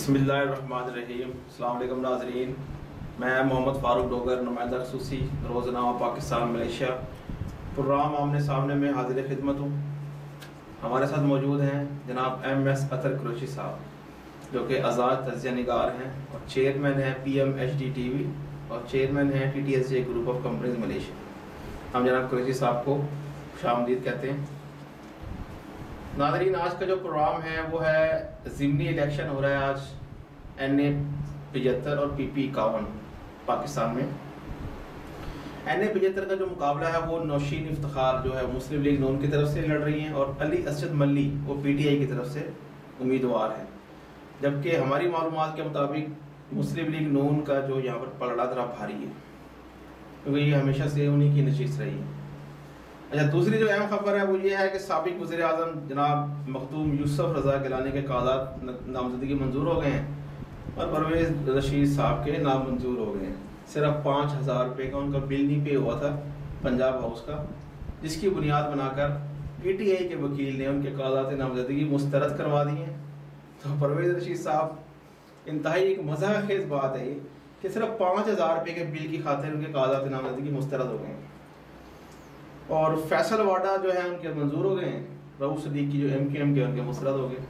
बिस्मिल्लाहिर्रहमानिर्रहीम। अस्सलाम वालेकुम नाज़रीन, मैं मोहम्मद फारूक डोगर, नुमाइंदा खसूसी रोज़नामा पाकिस्तान मलेशिया प्रोग्राम आमने सामने में हाजिर खिदमत हूँ। हमारे साथ मौजूद हैं जनाब MS अथर कुरैशी साहब, जो कि आज़ाद तज़िया निगार हैं और चेयरमैन हैं PMHD TV और चेयरमैन हैं TTSJ group of companies Malaysia. हम जनाब कुरैशी साहब को खुशामदीद कहते हैं। नाज़रीन, आज का जो प्रोग्राम है वो है ज़िमनी इलेक्शन हो रहा है आज NA 75 और PP 51 पाकिस्तान में। NA 75 का जो मुकाबला है वो नौशीन इफ्तिखार जो है मुस्लिम लीग नून की तरफ से लड़ रही हैं और अली असद मल्ली वो PTI की तरफ से उम्मीदवार है। जबकि हमारी मालूमात के मुताबिक मुस्लिम लीग नून का जो यहाँ पर पलड़ा जरा भारी है, क्योंकि ये हमेशा से उन्हीं की नशीस रही है। अच्छा, दूसरी जो अहम खबर है वो ये है कि साबिक वज़ीर आज़म जनाब मखदूम यूसुफ रज़ा गिलानी के काग़ज़ात नामज़दगी मंजूर हो गए हैं और परवेज रशीद साहब के नाम मंजूर हो गए हैं। सिर्फ 5,000 रुपये का उनका बिल नहीं पे हुआ था पंजाब हाउस का, जिसकी बुनियाद बनाकर PTI के वकील ने उनके काग़ज़ात नामज़दगी मुस्तरद करवा दी हैं। तो परवेज रशीद साहब, इंतहाई एक मज़ाक़ खेज़ बात है ये कि सिर्फ 5,000 रुपये के बिल की खातिर उनके काग़ज़ात नामज़दगी मुस्तरद हो गए हैं। और फैसल वाडा जो है उनके मंजूर हो गए हैं, रऊफ सदीक की जो MKM के उनके मुस्तरद हो गए।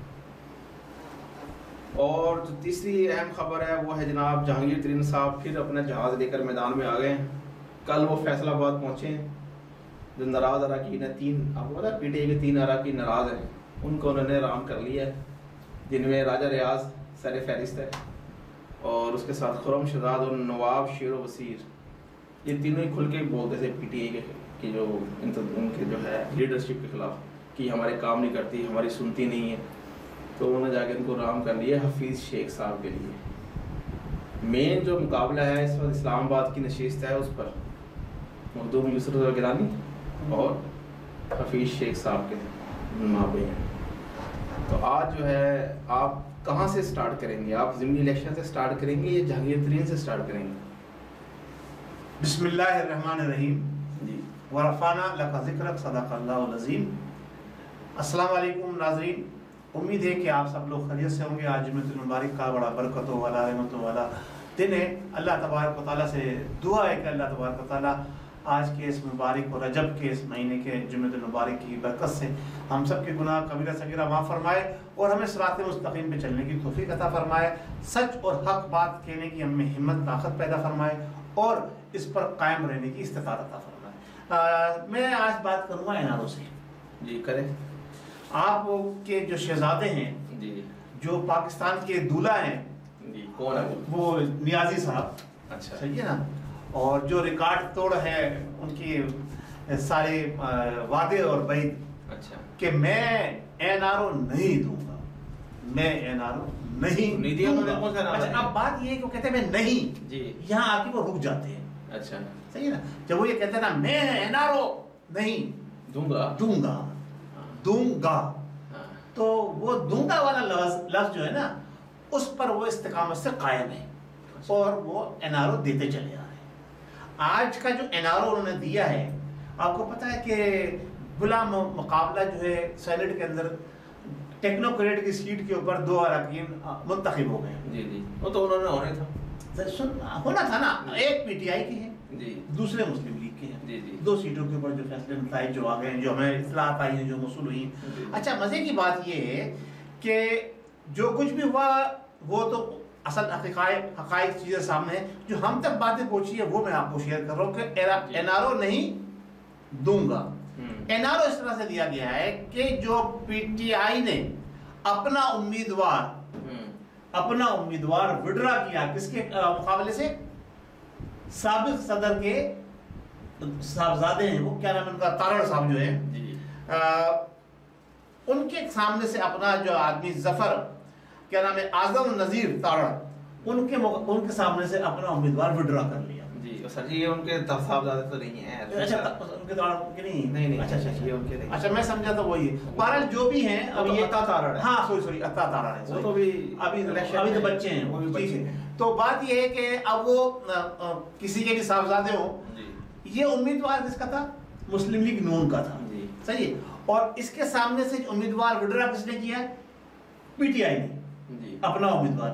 और जो तीसरी अहम खबर है वो है जनाब जहांगीर तरीन साहब फिर अपना जहाज़ लेकर मैदान में आ गए हैं। कल वो फैसलाबाद पहुँचे हैं। जो नाराज़ अरकान है, आपको पता है PTI के 3 अरकान नाराज़ हैं, उनको उन्होंने राम कर लिया है, जिनमें राजा रियाज सर फहरिस्त है और उसके साथ खुरम शहजाद और नवाब शेर वसीर, ये तीनों ही खुल के बोलते थे PTI के जो उनके जो है लीडरशिप के खिलाफ कि हमारे काम नहीं करती, हमारी सुनती नहीं है। तो उन्होंने जाके उनको राम कर लिया हफीज़ शेख साहब के लिए। मेन जो मुकाबला है इस वक्त इस्लामाबाद की नशिस्त है, उस पर मखदूम यूसुफ रज़ा गिलानी और हफीज़ शेख साहब के माबे हैं। तो आज जो है आप कहाँ से स्टार्ट करेंगे? आप ज़िमनी इलेक्शन से स्टार्ट करेंगे या जहांगीर तरीन से स्टार्ट करेंगे? बिस्मिल्लाहिर्रहमानिर्रहीम जी। वरफ़ाना लका ज़िक्रक सदक़ल्लाहुल अज़ीम। अस्सलाम वालेकुम नाज़रीन, उम्मीद है कि आप सब लोग खैरियत से होंगे। आज जुम्मतुल मुबारक का बड़ा बरकतों वाला रहमतों वाला दिन है। अल्लाह तबारक व तआला से दुआ है कि अल्लाह तबारक व तआला आज के इस मुबारक और रजब के इस महीने के जुम्मतुल मुबारक की बरकत से हम सब के गुनाह कबीरा सगीरा माफ़ फरमाए और हमें सिरात मुस्तकीम पे चलने की तौफीक अता फरमाए। सच और हक बात कहने की हमें हिम्मत ताकत पैदा फरमाए और इस पर कायम रहने की इस्तिताअत अता फरमाए। मैं आज बात करूँगा NRO से। जी करें। आपके जो शहजादे हैं जी, जो पाकिस्तान के दूल्हा हैं जी, कौन है वो नियाजी साहब, अच्छा सही है ना, और जो रिकॉर्ड तोड़ है उनकी सारे वादे और बैद, अच्छा, कि मैं NRO नहीं दूंगा, मैं NRO नहीं दिया दूंगा। अच्छा, अब बात ये है कि वो कहते हैं मैं नहीं जी, यहाँ आके वो रुक जाते हैं। अच्छा, सही है ना, जब वो ये कहते हैं ना मैं NRO नहीं दूंगा, तो वो दूंगा वाला लफ्ज जो है ना उस पर वो इस्तिकामत से कायम है और वो NRO देते चले आ रहे हैं। आज का जो NRO उन्होंने दिया है, आपको पता है कि गुलाम मुकाबला जो है सैनेट के अंदर टेक्नोक्रेट की सीट के ऊपर 2 अरकान मुंतखब हो गए। जी जी, वो तो उन्होंने होना था ना, एक PTI के हैं जी, दूसरे मुस्लिम लीग के हैं जी जी, 2 सीटों के ऊपर जो फैसले नताइज जो आ गए हैं, जो हमें इत्तलात आई हैं, जो मौसूल हुई। अच्छा, मजे की बात ये है कि जो कुछ भी हुआ वो तो असल हकायक चीजें सामने है। जो हम तक बातें पहुंची है वो मैं आपको शेयर कर रहा हूँ कि NRO नहीं दूंगा। NRO इस तरह से दिया गया है कि जो PTI ने अपना उम्मीदवार विड्रा किया, किसके मुकाबले से? साबिक सदर के साहबजादे हैं, वो क्या नाम है उनका, तारड़ साहब जो है, उनके सामने से अपना जो आदमी जफर क्या नाम है आजम नजीर तारड़, उनके सामने से अपना उम्मीदवार विड्रा कर लिया। जी सर जी, ये उनके साहबजादे तो नहीं है। अच्छा, उनके तारड़ के नहीं। अच्छा, ये उनके नहीं। अच्छा, मैं समझा तो वही है। बहरहाल जो भी हैं, अब ये तारड़ है। हाँ, सॉरी अत्ता तारड़ है, वो तो भी अभी तो बच्चे हैं, वो भी बच्चे हैं। तो बात ये है कि अब वो किसी के भी साहबजादे हो, ये उम्मीदवार किसका था? मुस्लिम लीग नून का था, सही है। और इसके सामने से उम्मीदवार विड्रा किसने किया? PTI ने अपना उम्मीदवार।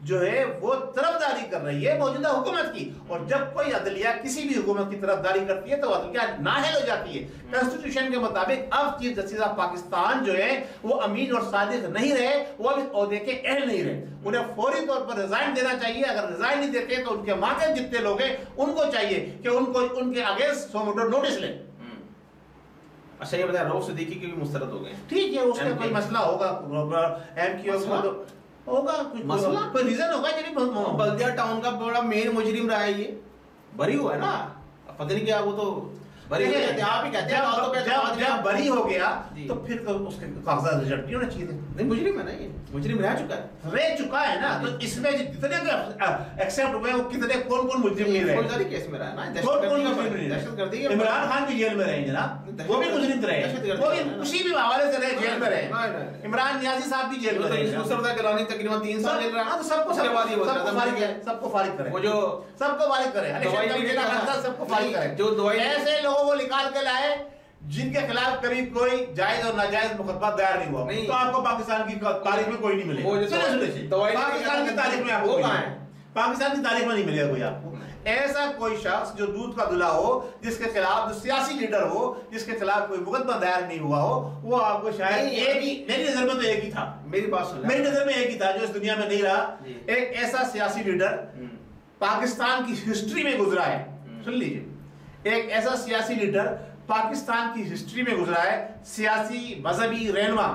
जो है वो तरफदारी कर रही है मौजूदा हुकूमत की, और जब कोई अदलिया किसी भी हुकूमत की तरफदारी करती है तो अदलिया नाअहल हो जाती है। कॉन्स्टिट्यूशन के मुताबिक अब चीफ जस्टिस ऑफ पाकिस्तान जो है वो अमीन और सादिक नहीं रहे, वो अब इस ओहदे के अहल नहीं रहे, उन्हें फौरी तौर पर रिजाइन देना चाहिए। अगर रिजाइन नहीं देते तो उनके माथे जितने लोग हैं उनको चाहिए कि उनको उनके अगेंस्ट नोटिस लें। अच्छा ये बताया रऊफ सिद्दीकी के भी मुस्तरद हो गए, ठीक है, उसका कोई मसला होगा, होगा कुछ मसला, कोई रीजन होगा। बल्दिया टाउन का बड़ा मेन मुजरिम रहा है, ये बरी हुआ है ना, पता नहीं क्या वो तो बरी हो गया, आप ही कहते हैं जब बरी हो गया तो फिर तो उसके कागजात रिजल्ट नहीं होने चाहिए थे। नहीं मुजरिम है ना, ये मुजरिम रह चुका है ना, तो इसमें जितने एक्सेप्ट हुए वो कितने कौन मुजरिम नहीं रहे, फौजदारी केस में रहा है ना, दहशतगर्दी। इमरान खान भी जेल में रहे जनाब, वो भी मुजरिम रहे, वो भी उसी भी हवाले से रहे, जेल में रहे। इमरान नियाजी साहब भी जेल में रहे, मुस्तरद गिलानी तकरीबन 3 साल जेल रहा, सबको फारिग करे, वो जो सबको फारिग करे, सबको फारिग करे, जो दवाई ऐसे लोगों को निकाल के लाए जिनके खिलाफ कभी कोई जायज और नाजायज मुकदमा दायर नहीं हुआ, तो आपको पाकिस्तान की तारीख में कोई नहीं मिलेगा। पाकिस्तान की तारीख में आपको पाकिस्तान की तारीख में नहीं मिलेगा कोई आपको ऐसा कोई शख्स जो दूध का दुला हो, जिसके खिलाफ जो सियासी लीडर हो, जिसके खिलाफ कोई मुकदमा दायर नहीं हुआ हो, वो आपको शायद एक ही, मेरी नजर में तो एक ही था, मेरी बात सुन, मेरी नजर में एक ही था जो इस दुनिया में नहीं रहा, एक ऐसा सियासी लीडर पाकिस्तान की हिस्ट्री में गुजरा है। सुन लीजिए, एक ऐसा सियासी लीडर पाकिस्तान की हिस्ट्री में गुजरा है, सियासी मजहबी रहनुमा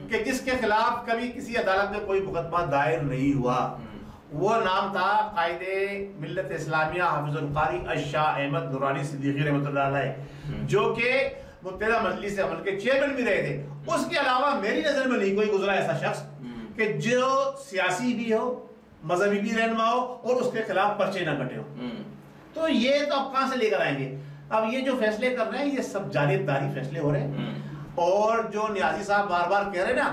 कि जिसके खिलाफ कभी किसी अदालत में कोई मुकदमा दायर नहीं हुआ। वो नाम था कायदे मिल्लत इस्लामिया हाफिजुल कारी अशाह अहमद नूरानी सिद्दीकी रहमतुल्लाह अलैह, जो कि मुत्तहिदा मजलिस अमल के चेयरमैन भी रहे थे। उसके अलावा मेरी नजर में नहीं कोई गुजरा ऐसा शख्स कि जो सियासी भी हो, मजहबी भी रहनुमा हो और उसके खिलाफ पर्चे ना कटे हो। तो ये तो अब कहां से लेकर आएंगे? अब ये जो फैसले कर रहे हैं ये सब जानिबदारी फैसले हो रहे हैं, और जो नियाजी साहब बार बार कह रहे हैं ना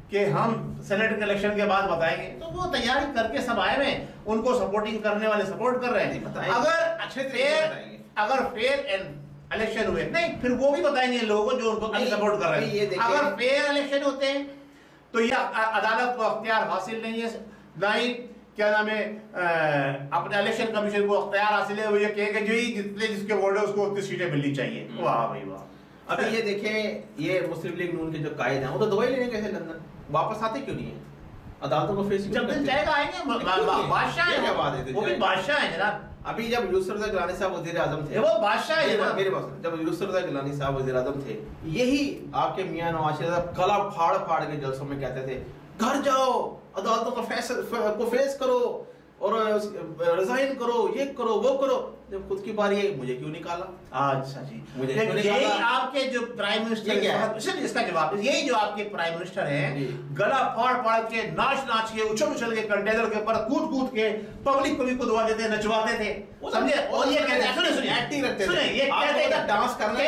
कि हम सेनेट के इलेक्शन के बाद बताएंगे, तो वो तैयारी करके सब आए हुए, उनको सपोर्टिंग करने वाले सपोर्ट कर रहे हैं। अगर फेयर एंड इलेक्शन हुए नहीं, फिर वो भी बताएंगे लोगों को जो उनको सपोर्ट कर रहे हैं। अगर फेयर इलेक्शन होते हैं तो ये अदालत को अख्तियार हासिल नहीं है, ना ही क्या नाम है अपने इलेक्शन कमीशन को अख्तियार हासिल है, वो ये कहेगा जो ही जितने जिसके वोट है उसको उतनी सीटें मिलनी चाहिए। वाह भाई वाह। अभी ये देखें, ये मुस्लिम लीग नून के जो कायद हैं वो तो दवाई लेने कैसे लंदन वापस आते क्यों नहीं है? अदालतों को फेस जब दिन जाएगा आएंगे, बादशाह है, क्या बात है, वो भी बादशाह है जनाब। अभी जब यूसुफ गिलानी साहब वज़ीर आज़म थे, वो बादशाह है ना, मेरे पास जब यूसुफ गिलानी साहब वज़ीर आज़म थे, यही आपके मियां नवाज शरीफ साहब गला फाड़ फाड़ के जलसों में कहते थे घर जाओ, अदालतों का फैसला को फेस करो और रिजाइन करो, ये करो वो करो। जब खुद की बारी है मुझे क्यों निकाला? अच्छा जी, मुझे यही आपके जो प्राइम मिनिस्टर, इसका जवाब यही जो आपके प्राइम मिनिस्टर हैं, गला फाड़ फाड़ के नाच के उछल के कंटेनर के ऊपर कूद के पब्लिक को भी कुदवा देते, नचवाते थे, समझे? और ये कहते हैं, सुनिए एक्टिंग रखते थे, ये कहते हैं डांस करना है,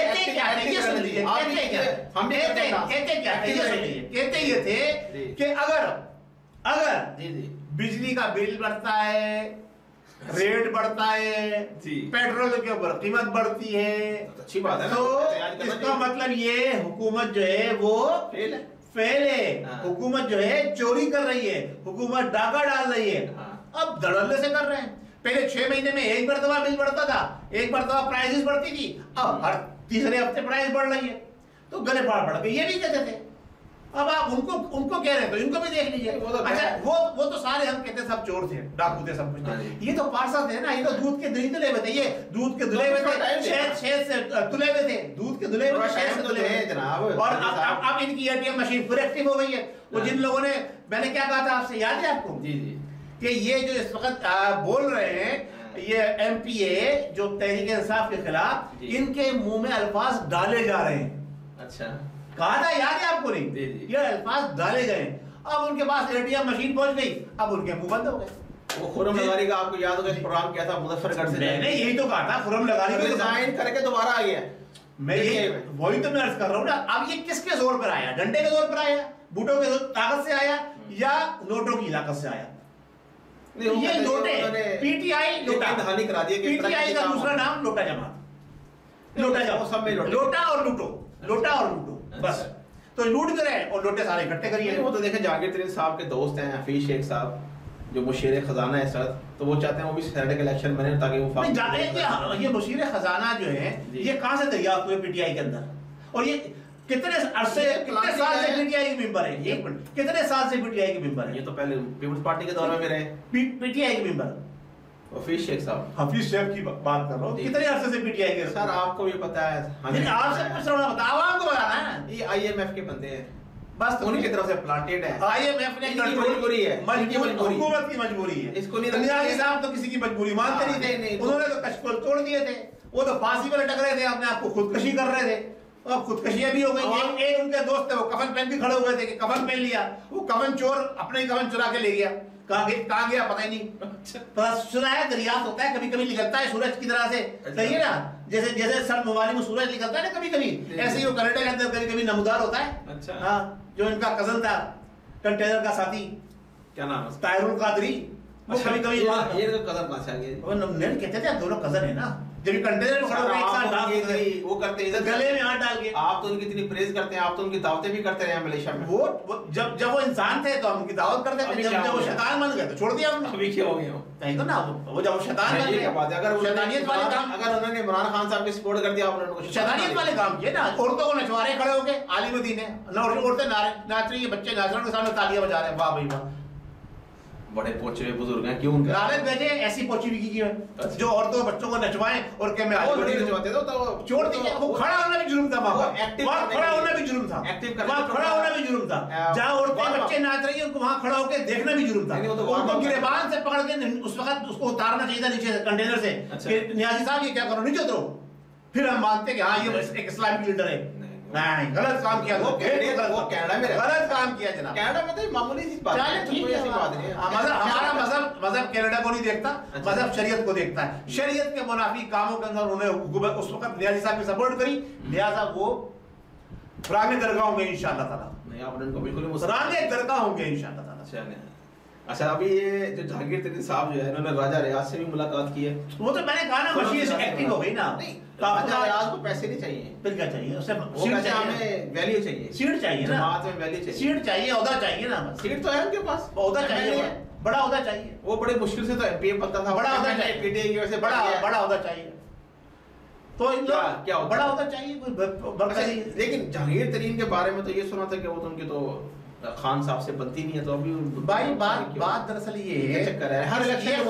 कहते ये थे कि अगर बिजली का बिल बढ़ता है, रेट बढ़ता है, पेट्रोल के ऊपर कीमत बढ़ती है, अच्छी बात है, तो इसका मतलब ये हुकूमत जो है वो फेल है, हुकूमत जो है चोरी कर रही है, हुकूमत डाका डाल रही है। अब धड़ल्ले से कर रहे हैं। पहले 6 महीने में एक मरतबा बिल बढ़ता था, एक मरतबा प्राइसेस बढ़ती थी, अब हर तीसरे हफ्ते प्राइस बढ़ रही है, तो गले फाड़ फाड़ के ये भी कहते थे। अब आप उनको कह रहे हैं तो इनको भी देख लीजिए। अच्छा वो तो सारे हम कहते सब चोर थे, डाकू थे, सब कुछ। ये तो पार्षद थे ना, ये तो दूध के दही तुले हुए थे, ये दूध के दुले हुए थे, शहद से तुले हुए थे, दूध के दुले हुए, शहद से तुले हुए जनाब। और अब इनकी एटीएम मशीन फिर एक्टिव हो गई है। वो जिन लोगों ने, मैंने क्या कहा था आपसे, याद है आपको? जी जी, कि ये जो इस वक्त बोल रहे हैं, ये एमपीए जो तहरीक इंसाफ के खिलाफ, इनके मुंह में अल्फाज डाले जा रहे हैं। अच्छा, कहा था, याद है आपको? नहीं, ये अल्फाज डाले गए। अब उनके पास एटीएम मशीन पहुंच गई, अब उनके मुंह बंद हो गए। वो खुरम लगारी का आपको याद होगा प्रोग्राम किया था मुजफ्फरगढ़ से, मैंने यही तो कहा था, खुरम लगारी को रिजाइन करके दोबारा आ गया। मैं ये वही तो मैं अर्ज कर रहा हूँ ना। अब ये किसके जोर पर आया? डंडे के जोर पर आया, बूटों के ताकत से आया, या नोटों की ताकत से आया? ये नोटे, पीटीआई लोटा कहानी करा दी। पीटीआई का दूसरा नाम लोटा जमात, लोटा और लूटो, बस। तो लूट कर रहे हैं और लोटे सारे इकट्ठे करिए। वो तो देखे जाकिर तरीन साहब के दोस्त हैं, हफीज शेख साहब, जो मुशीर खजाना है सर, तो वो चाहते हैं वो भी सैटरडे का इलेक्शन बने ताकि वो ये मुशीर खजाना जो है ये कहाँ से दरियाफ्त हुए पीटीआई के अंदर, और ये कितने अरसे कितने साल से पीटीआई के मेंबर है? एक मिनट, कितने साल से पीटीआई के मेंबर है? ये तो पहले पीपल्स पार्टी के दौर में रहे पीटीआई के मेंबर। हफीज शेख साहब, हफीज शेख की बात कर रहा हूँ, कितने अरसे से पीटीआई के? सर आपको भी पता है, आपसे पूछ रहा हूँ, बताओ, आपको बताना है। ये आईएमएफ के बंदे हैं, बस उनकी तरफ से प्लांटेड है। आईएमएफ ने मजबूरी है, हुकूमत की मजबूरी है। इसको नहीं नियाज़ी साहब तो किसी की मजबूरी मानते नहीं थे, उन्होंने तो कशकोल तोड़ दिए थे, वो तो फांसी पर लटक रहे थे, अपने आप को खुदकशी कर रहे थे, और खुदकशियां भी हो गई। एक उनके दोस्त थे, वो कफन पहन के खड़े हुए थे कि कफन पहन लिया, वो कफन चोर अपने ही कफन चुरा के ले गया, कहाँ गया पता ही नहीं। पता सुना है दरियाफ्त होता है, कभी कभी निकलता है सूरज की तरह से, सही है ना, जैसे जैसे सर्द मवाली में सूरज निकलता है ना कभी कभी, ऐसे ही वो कनाडा के अंदर कभी कभी नमूदार होता है। अच्छा हाँ, जो इनका कजन था कंटेनर का साथी, क्या नाम है, ताहिरुल कादरी, वो कभी कभी ये तो कजन कहाँ से आ गए? वो नहीं कहते थे दोनों कजन है ना, जब कंटेनर में खड़े होकर एक साथ डाल वो करते हैं गले में हाथ डाल के। आप तो उनकी इतनी प्रेज करते हैं, आप तो उनकी दावतें भी करते रहे मलेशिया में। वो जब वो इंसान थे तो हम उनकी दावत करते थे, जब वो शैतान बन गए तो छोड़ दिया हमने। अभी क्या हो गया कहीं तो ना, वो जब वो शैतान बन गए, बात है, अगर शैतानियत वाले काम, अगर उन्होंने इमरान खान साहब की सपोर्ट कर दिया, आपने उनको शैतानियत वाले काम किए ना, औरतों को नचवा रहे खड़े होके आलिम दीन है, औरतें नाच रही है, बच्चे नाच रहे हैं, सामने तालियां बजा रहे हैं, वाह भाई वाह, बड़े पोचे हुए बुजुर्ग हैं, क्यों उनका लालच भेजे ऐसी पोची भी की है जो औरतों बच्चों को नचवाएं और क्या मैं वो नहीं नचवाते तो छोड़ दीजिए। वो खड़ा होना भी जुर्म था, वहाँ खड़ा होना भी जुर्म था, वहाँ खड़ा होना भी जुर्म था, जहाँ औरतें बच्चे नाच रही है उनको वहाँ खड़ा होकर देखना भी जुर्म था। उनको गिरेबान से पकड़ के उस वक्त उसको उतारना चाहिए था नीचे कंटेनर से, नियाज़ी साहब ये क्या करो, नीचे उतरो, फिर हम मानते कि हाँ ये एक इस्लामिक लीडर है। नहीं, गलत काम किया, वो कनाडा में गलत काम किया जनाब, कनाडा में तो मामूली सी बात है, कोई ऐसी बात नहीं है। हमारा मजहब कनाडा को नहीं देखता, मजहब शरीयत को देखता है, शरीयत के मुनाफी कामों के अंदर उन्होंने उस वक्त नियाज़ी साहब की सपोर्ट करी, लिहाजा वो फराने दरगाह होंगे इंशाअल्लाह ताला। नहीं, आपने उनको बिल्कुल फराने दरगाह होंगे इंशाअल्लाह ताला। अच्छा, अभी ये जो जहांगीर तरीन साहब जो है, इन्होंने राजा रियाज से भी मुलाकात की है, वो तो मैंने कहा ना मशीन एक्टिव हो गई ना। राजा रियाज को पैसे नहीं चाहिए, फिर क्या चाहिए उसे, हमें वैल्यू चाहिए, सीट चाहिए ना, जमात में वैल्यू चाहिए, सीट चाहिए, ओहदा चाहिए ना, सीट तो है उनके पास, ओहदा चाहिए, बड़ा ओहदा चाहिए, वो बड़े मुश्किल से तो एमपी बनता था, बड़ा ओहदा चाहिए, पीटीआई की वजह से बड़ा ओहदा चाहिए, तो क्या बड़ा ओहदा चाहिए। लेकिन जहांगीर तरीन के बारे में तो ये सुना था कि वो तो उनकी तो खान साहब से बनती नहीं है, तो अभी भाई बात दरअसल ये है, चक्कर है हर इलेक्शन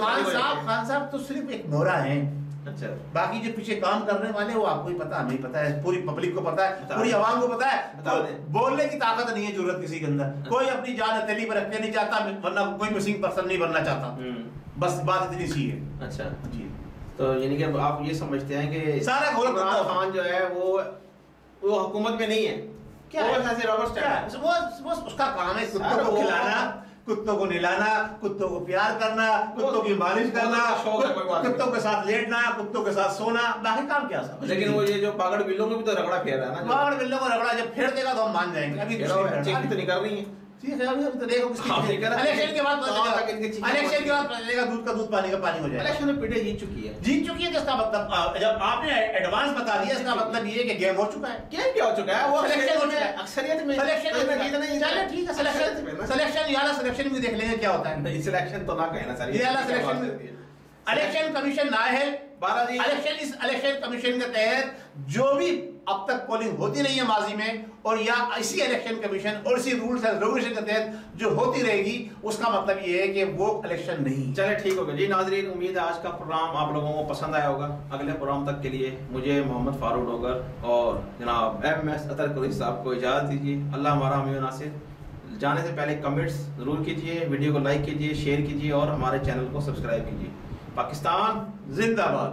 खान साहब तो सिर्फ एक मोहरा है। अच्छा, बाकी जो पीछे काम करने वाले वो आपको ही पता, हमें पता है, पूरी पब्लिक को पता है, पूरी आवाम को पता है, बोलने की ताकत नहीं है जरूरत किसी के अंदर, कोई अपनी जान हथेली पर रखना नहीं चाहता, वरना कोई मिसिंग पर्सन नहीं बनना चाहता, बस बात इतनी सी है। अच्छा जी, तो यानी कि आप ये समझते हैं कि सारा इमरान खान जो है वो हुकूमत में नहीं है, क्या है? वो उसका काम है कुत्तों को खिलाना, कुत्तों को नहलाना, कुत्तों को प्यार करना, कुत्तों की मालिश करना, कुत्तों के साथ लेटना, कुत्तों के साथ सोना, बाकी काम क्या सब। लेकिन वो ये जो पागड़ बिल्लों में भी तो रगड़ा फेर रहा है ना, पागड़ बिल्लों को रगड़ा जब फेर देगा तो हम मान जाएंगे, अभी चेक तो नहीं कर रही है, ठीक है, अभी तो देखो इलेक्शन के बाद पता चलेगा, दूध का दूध पानी का पानी हो जाएगा। इलेक्शन में पीटे जीत चुकी है, तो इसका मतलब जब आपने एडवांस बता दिया, इसका मतलब ये है कि गेम हो चुका है। गेम क्या हो चुका है, वो सिलेक्शन हो चुका है, अक्सरियत में चलिए ठीक है, सिलेक्शन भी देख लेंगे क्या होता है। सिलेक्शन तो ना कहना सर, इलेक्शन कमीशन ना है इलेक्शन कमीशन के तहत जो भी अब तक पोलिंग होती रही है माजी में, और या इसी इलेक्शन कमीशन और इसी रूल्स एंड रेगुलेशन के तहत जो होती रहेगी, उसका मतलब ये है कि वो इलेक्शन नहीं। चले ठीक होगा जी नाजरीन, उम्मीद है आज का प्रोग्राम आप लोगों को पसंद आया होगा। अगले प्रोग्राम तक के लिए मुझे मोहम्मद फारूक डोगर और जनाब MS अतर कुरैशी साहब को इजाज़त दीजिए। अल्लाह हमारा हमें नासिर। जाने से पहले कमेंट्स ज़रूर कीजिए, वीडियो को लाइक कीजिए, शेयर कीजिए और हमारे चैनल को सब्सक्राइब कीजिए। पाकिस्तान जिंदाबाद।